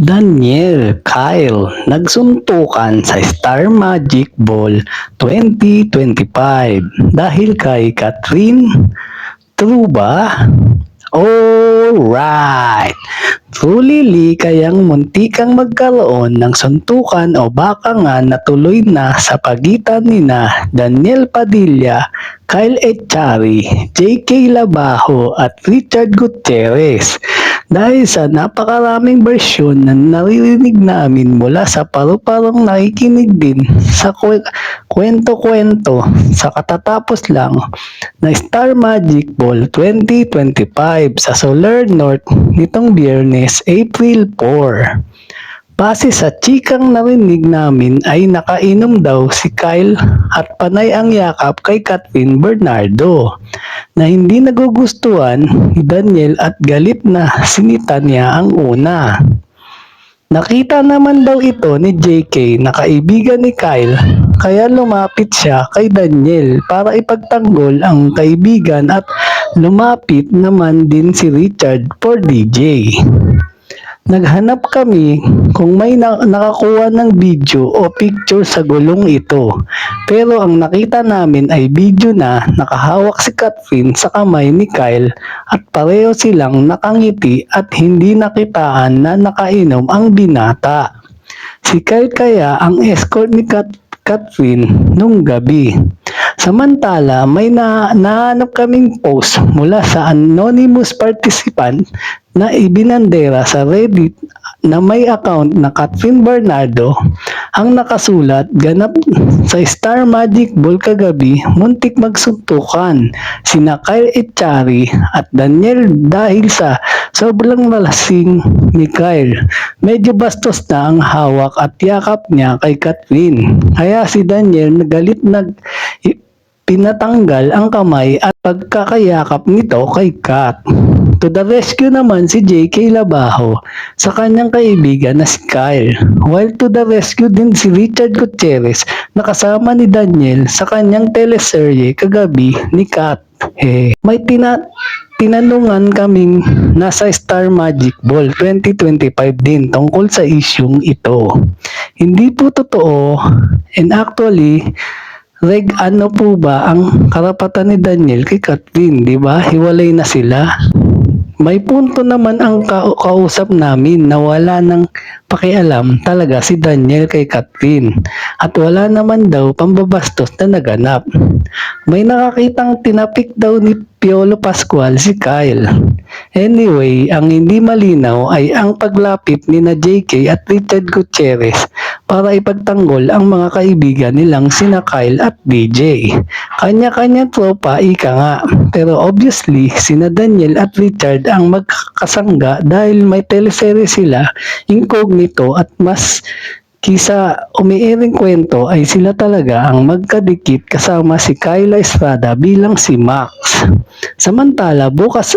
Daniel, Kyle, nagsuntukan sa Star Magic Ball 2025 dahil kay Catherine. True ba? Alright! Truly kayang muntikang magkaroon ng suntukan o baka nga natuloy na sa pagitan nina Daniel Padilla, Kyle Echari, J.K. Labajo at Richard Gutierrez. Dahil sa napakaraming bersyon na naririnig namin mula sa paru-parong nakikinig din sa kwento-kwento sa katatapos lang na Star Magic Ball 2025 sa Solar North nitong Biyernes, April 4. Base sa chikang narinig namin ay nakainom daw si Kyle at panay ang yakap kay Catherine Bernardo na hindi nagugustuhan ni Daniel at galit na sinita niya ang una. Nakita naman daw ito ni JK na kaibigan ni Kyle kaya lumapit siya kay Daniel para ipagtanggol ang kaibigan at lumapit naman din si Richard for DJ. Naghanap kami kung may nakakuha ng video o picture sa gulong ito. Pero ang nakita namin ay video na nakahawak si Catherine sa kamay ni Kyle at pareho silang nakangiti at hindi nakitaan na nakainom ang binata. Si Kyle kaya ang escort ni Catherine nung gabi. Samantala, may nahanap kaming post mula sa anonymous participant na ibinandera sa Reddit na may account na Catherine Bernardo ang nakasulat, ganap sa Star Magic Ball kagabi, muntik magsuntukan sina Kyle Echari at Daniel dahil sa sobrang lalasing ni Kyle. Medyo bastos na ang hawak at yakap niya kay Catherine. Kaya si Daniel nagalit pinatanggal ang kamay at pagkakayakap nito kay Kat. To the rescue naman si J.K. Labajo sa kanyang kaibigan na si Kyle. While to the rescue din si Richard Gutierrez na kasama ni Daniel sa kanyang teleserye kagabi ni Kat. May tinanungan kaming nasa Star Magic Ball 2025 din tungkol sa isyung ito. Hindi po totoo and actually ano po ba ang karapatan ni Daniel kay Catherine, di ba? Hiwalay na sila. May punto naman ang kausap namin na wala nang pakialam talaga si Daniel kay Catherine at wala naman daw pambabastos na naganap. May nakakitang tinapik daw ni Piolo Pascual si Kyle. Anyway, ang hindi malinaw ay ang paglapit ni na JK at Richard Gutierrez para ipagtanggol ang mga kaibigan nilang sina Kyle at DJ. Kanya-kanya tropa, ika nga. Pero obviously, sina Daniel at Richard ang magkakasangga dahil may teleserye sila, incognito at mas kisa umiiring kwento ay sila talaga ang magkadikit kasama si Kyla Estrada bilang si Max. Samantala, bukas